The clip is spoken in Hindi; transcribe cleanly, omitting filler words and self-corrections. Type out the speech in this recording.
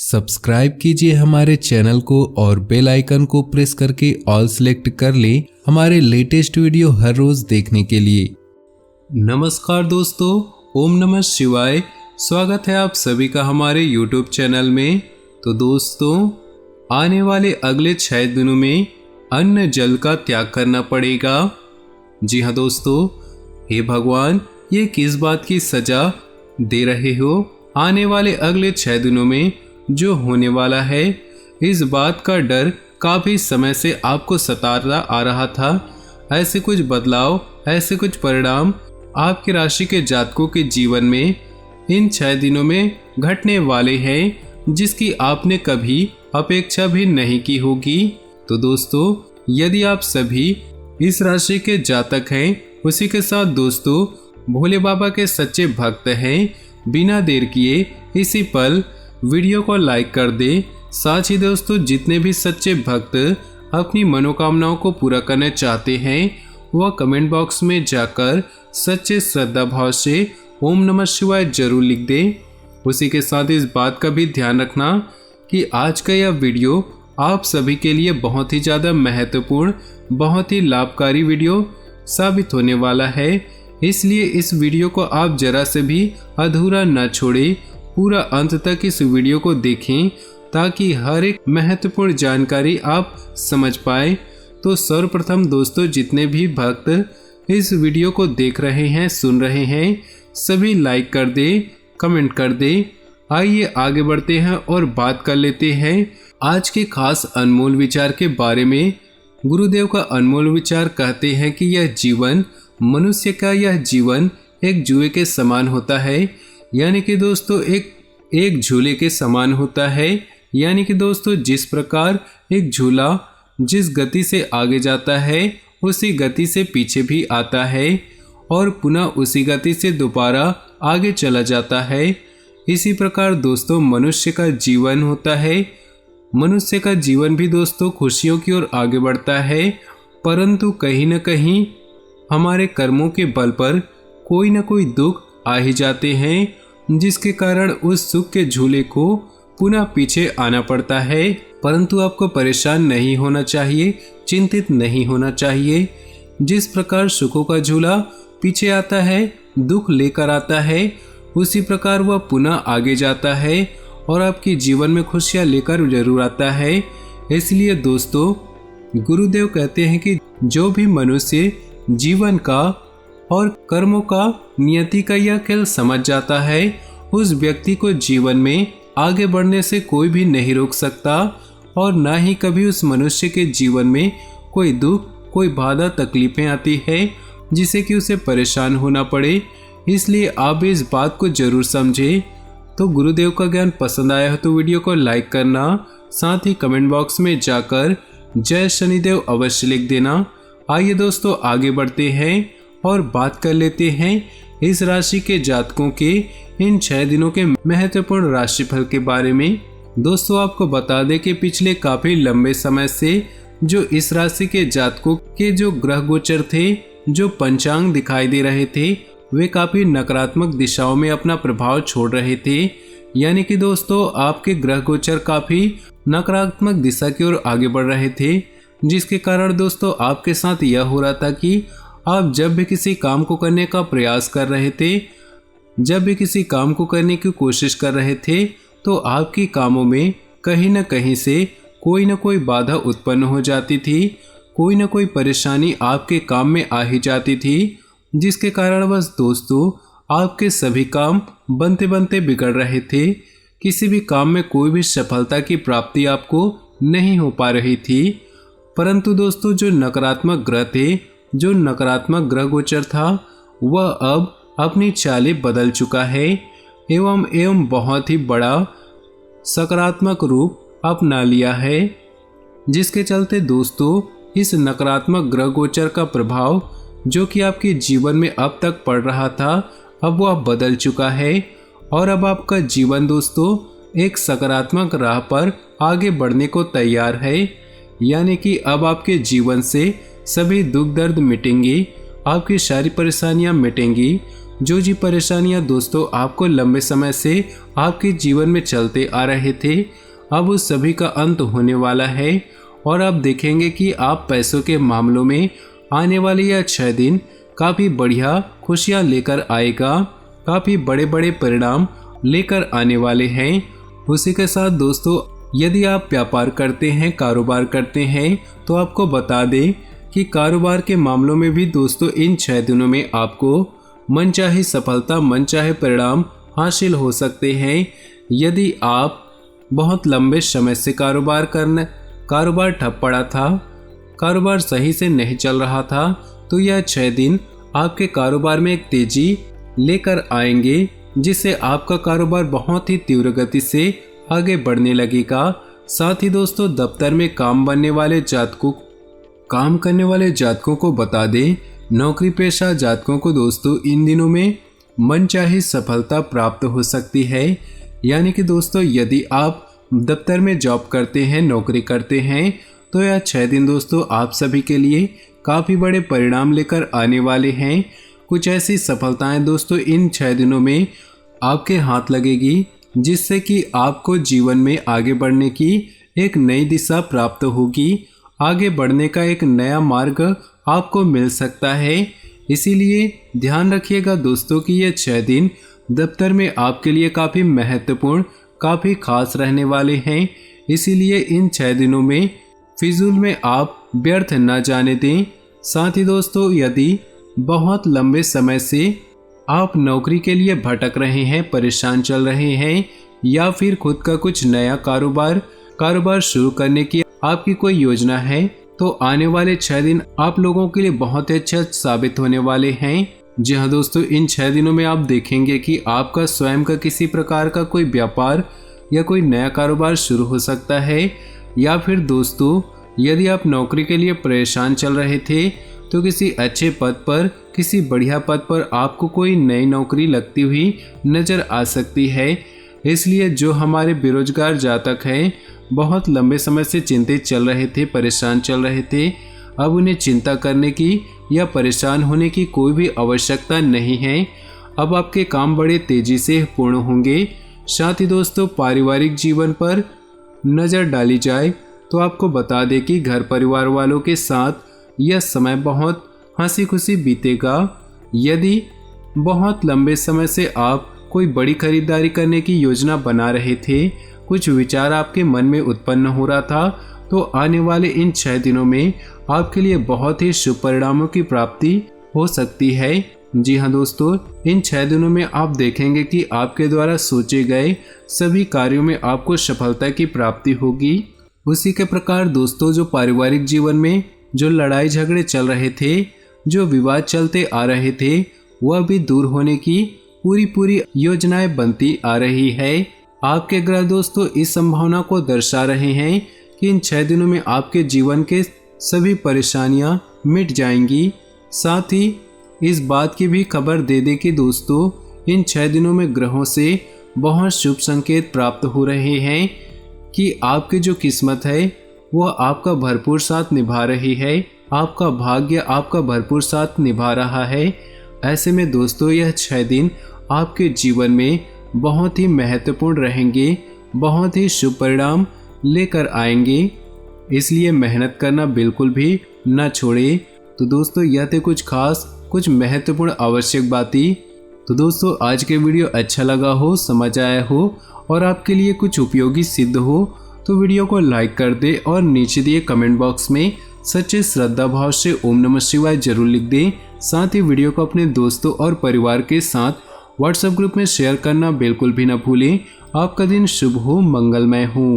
सब्सक्राइब कीजिए हमारे चैनल को और बेल आइकन को प्रेस करके ऑल सेलेक्ट कर लें हमारे लेटेस्ट वीडियो हर रोज देखने के लिए। नमस्कार दोस्तों, ओम नमः शिवाय। स्वागत है आप सभी का हमारे YouTube चैनल में। तो दोस्तों, आने वाले अगले 6 दिनों में अन्न जल का त्याग करना पड़ेगा। जी हाँ दोस्तों, हे भगवान, ये किस बात की सजा दे रहे हो? आने वाले अगले 6 दिनों में जो होने वाला है, इस बात का डर काफ़ी समय से आपको सताता आ रहा था। ऐसे कुछ बदलाव, ऐसे कुछ परिणाम आपकी राशि के जातकों के जीवन में इन 6 दिनों में घटने वाले हैं, जिसकी आपने कभी अपेक्षा भी नहीं की होगी। तो दोस्तों, यदि आप सभी इस राशि के जातक हैं, उसी के साथ दोस्तों भोले बाबा के सच्चे भक्त हैं, बिना देर किए इसी पल वीडियो को लाइक कर दे। साथ ही दोस्तों, जितने भी सच्चे भक्त अपनी मनोकामनाओं को पूरा करना चाहते हैं, वह कमेंट बॉक्स में जाकर सच्चे श्रद्धा भाव से ओम नमः शिवाय जरूर लिख दे। उसी के साथ इस बात का भी ध्यान रखना कि आज का यह वीडियो आप सभी के लिए बहुत ही ज़्यादा महत्वपूर्ण, बहुत ही लाभकारी वीडियो साबित होने वाला है। इसलिए इस वीडियो को आप जरा से भी अधूरा न छोड़ें, पूरा अंत तक इस वीडियो को देखें ताकि हर एक महत्वपूर्ण जानकारी आप समझ पाए। तो सर्वप्रथम दोस्तों, जितने भी भक्त इस वीडियो को देख रहे हैं, सुन रहे हैं, सभी लाइक कर दे, कमेंट कर दे। आइए आगे बढ़ते हैं और बात कर लेते हैं आज के खास अनमोल विचार के बारे में। गुरुदेव का अनमोल विचार कहते हैं कि यह जीवन, मनुष्य का यह जीवन एक जुए के समान होता है। यानी कि दोस्तों एक झूले के समान होता है। यानी कि दोस्तों, जिस प्रकार एक झूला जिस गति से आगे जाता है, उसी गति से पीछे भी आता है और पुनः उसी गति से दोबारा आगे चला जाता है। इसी प्रकार दोस्तों मनुष्य का जीवन होता है। मनुष्य का जीवन भी दोस्तों खुशियों की ओर आगे बढ़ता है, परंतु कहीं न कहीं हमारे कर्मों के बल पर कोई न कोई दुख आ ही जाते हैं, जिसके कारण उस सुख के झूले को पुनः पीछे आना पड़ता है। परंतु आपको परेशान नहीं होना चाहिए, चिंतित नहीं होना चाहिए। जिस प्रकार सुखों का झूला पीछे आता है, दुख लेकर आता है, उसी प्रकार वह पुनः आगे जाता है और आपके जीवन में खुशियाँ लेकर जरूर आता है। इसलिए दोस्तों, गुरुदेव कहते हैं कि जो भी मनुष्य जीवन का और कर्मों का, नियति का यह खेल समझ जाता है, उस व्यक्ति को जीवन में आगे बढ़ने से कोई भी नहीं रोक सकता और ना ही कभी उस मनुष्य के जीवन में कोई दुख, कोई बाधा, तकलीफें आती है जिससे कि उसे परेशान होना पड़े। इसलिए आप इस बात को जरूर समझें। तो गुरुदेव का ज्ञान पसंद आया हो तो वीडियो को लाइक करना, साथ ही कमेंट बॉक्स में जाकर जय शनिदेव अवश्य लिख देना। आइए दोस्तों आगे बढ़ते हैं और बात कर लेते हैं इस राशि के जातकों के इन 6 दिनों के महत्वपूर्ण राशिफल के बारे में। दोस्तों, आपको बता दें कि पिछले काफी लंबे समय से जो इस राशि के जातकों के जो ग्रह गोचर थे, जो पंचांग दिखाई दे रहे थे, वे काफी नकारात्मक दिशाओं में अपना प्रभाव छोड़ रहे थे। यानी कि दोस्तों, आपके ग्रह गोचर काफी नकारात्मक दिशा की ओर आगे बढ़ रहे थे, जिसके कारण दोस्तों आपके साथ यह हो रहा था कि आप जब भी किसी काम को करने का प्रयास कर रहे थे, जब भी किसी काम को करने की कोशिश कर रहे थे, तो आपकी कामों में कहीं न कहीं से कोई न कोई बाधा उत्पन्न हो जाती थी, कोई न कोई परेशानी आपके काम में आ ही जाती थी, जिसके कारण बस दोस्तों आपके सभी काम बनते बनते बिगड़ रहे थे। किसी भी काम में कोई भी सफलता की प्राप्ति आपको नहीं हो पा रही थी। परंतु दोस्तों, जो नकारात्मक ग्रह थे, जो नकारात्मक ग्रह गोचर था, वह अब अपनी चालें बदल चुका है एवं बहुत ही बड़ा सकारात्मक रूप अपना लिया है, जिसके चलते दोस्तों इस नकारात्मक ग्रह गोचर का प्रभाव जो कि आपके जीवन में अब तक पड़ रहा था, अब वह बदल चुका है और अब आपका जीवन दोस्तों एक सकारात्मक राह पर आगे बढ़ने को तैयार है। यानी कि अब आपके जीवन से सभी दुख दर्द मिटेंगे, आपकी सारी परेशानियां मिटेंगी जो जी परेशानियां दोस्तों आपको लंबे समय से आपके जीवन में चलते आ रहे थे, अब उस सभी का अंत होने वाला है और आप देखेंगे कि आप पैसों के मामलों में आने वाले यह 6 दिन काफ़ी बढ़िया खुशियां लेकर आएगा, काफ़ी बड़े बड़े परिणाम लेकर आने वाले हैं। उसी के साथ दोस्तों यदि आप व्यापार करते हैं, कारोबार करते हैं, तो आपको बता दें कि कारोबार के मामलों में भी दोस्तों इन 6 दिनों में आपको मनचाही सफलता, मनचाहे परिणाम हासिल हो सकते हैं। यदि आप बहुत लंबे समय से कारोबार ठप पड़ा था, कारोबार सही से नहीं चल रहा था, तो यह 6 दिन आपके कारोबार में एक तेजी लेकर आएंगे, जिससे आपका कारोबार बहुत ही तीव्र गति से आगे बढ़ने लगेगा। साथ ही दोस्तों दफ्तर में काम करने वाले जातकों को बता दें, नौकरी पेशा जातकों को दोस्तों इन दिनों में मनचाही सफलता प्राप्त हो सकती है। यानी कि दोस्तों यदि आप दफ्तर में जॉब करते हैं, नौकरी करते हैं, तो यह 6 दिन दोस्तों आप सभी के लिए काफ़ी बड़े परिणाम लेकर आने वाले हैं। कुछ ऐसी सफलताएं दोस्तों इन 6 दिनों में आपके हाथ लगेगी, जिससे कि आपको जीवन में आगे बढ़ने की एक नई दिशा प्राप्त होगी, आगे बढ़ने का एक नया मार्ग आपको मिल सकता है। इसीलिए ध्यान रखिएगा दोस्तों कि ये 6 दिन दफ्तर में आपके लिए काफ़ी महत्वपूर्ण, काफ़ी खास रहने वाले हैं। इसीलिए इन 6 दिनों में फिजूल में आप व्यर्थ न जाने दें। साथ ही दोस्तों यदि बहुत लंबे समय से आप नौकरी के लिए भटक रहे हैं, परेशान चल रहे हैं, या फिर खुद का कुछ नया कारोबार शुरू करने की आपकी कोई योजना है, तो आने वाले 6 दिन आप लोगों के लिए बहुत ही अच्छा साबित होने वाले हैं। जी हाँ दोस्तों, इन 6 दिनों में आप देखेंगे कि आपका स्वयं का किसी प्रकार का कोई व्यापार या कोई नया कारोबार शुरू हो सकता है। या फिर दोस्तों यदि आप नौकरी के लिए परेशान चल रहे थे, तो किसी अच्छे पद पर, किसी बढ़िया पद पर आपको कोई नई नौकरी लगती हुई नज़र आ सकती है। इसलिए जो हमारे बेरोजगार जातक हैं, बहुत लंबे समय से चिंतित चल रहे थे, परेशान चल रहे थे, अब उन्हें चिंता करने की या परेशान होने की कोई भी आवश्यकता नहीं है। अब आपके काम बड़े तेजी से पूर्ण होंगे। साथ ही दोस्तों पारिवारिक जीवन पर नज़र डाली जाए तो आपको बता दें कि घर परिवार वालों के साथ यह समय बहुत हंसी खुशी बीतेगा। यदि बहुत लंबे समय से आप कोई बड़ी खरीदारी करने की योजना बना रहे थे, कुछ विचार आपके मन में उत्पन्न हो रहा था, तो आने वाले इन 6 दिनों में आपके लिए बहुत ही शुभ परिणामों की प्राप्ति हो सकती है। जी हाँ दोस्तों, इन 6 दिनों में आप देखेंगे कि आपके द्वारा सोचे गए सभी कार्यों में आपको सफलता की प्राप्ति होगी। उसी के प्रकार दोस्तों जो पारिवारिक जीवन में जो लड़ाई झगड़े चल रहे थे, जो विवाद चलते आ रहे थे, वह भी दूर होने की पूरी योजनाएं बनती आ रही है। आपके ग्रह दोस्तों इस संभावना को दर्शा रहे हैं कि इन 6 दिनों में आपके जीवन के सभी परेशानियां मिट जाएंगी। साथ ही इस बात की भी खबर दे दे कि दोस्तों इन 6 दिनों में ग्रहों से बहुत शुभ संकेत प्राप्त हो रहे हैं कि आपकी जो किस्मत है वह आपका भरपूर साथ निभा रही है, आपका भाग्य आपका भरपूर साथ निभा रहा है। ऐसे में दोस्तों यह 6 दिन आपके जीवन में बहुत ही महत्वपूर्ण रहेंगे, बहुत ही शुभ परिणाम लेकर आएंगे। इसलिए मेहनत करना बिल्कुल भी न छोड़े। तो दोस्तों यह थे कुछ खास, कुछ महत्वपूर्ण आवश्यक बातें। तो दोस्तों आज के वीडियो अच्छा लगा हो, समझ आया हो और आपके लिए कुछ उपयोगी सिद्ध हो तो वीडियो को लाइक कर दे और नीचे दिए कमेंट बॉक्स में सच्चे श्रद्धा भाव से ओम नमः शिवाय जरूर लिख दें। साथ ही वीडियो को अपने दोस्तों और परिवार के साथ व्हाट्सएप ग्रुप में शेयर करना बिल्कुल भी न भूलें। आपका दिन शुभ हो, मंगलमय हो।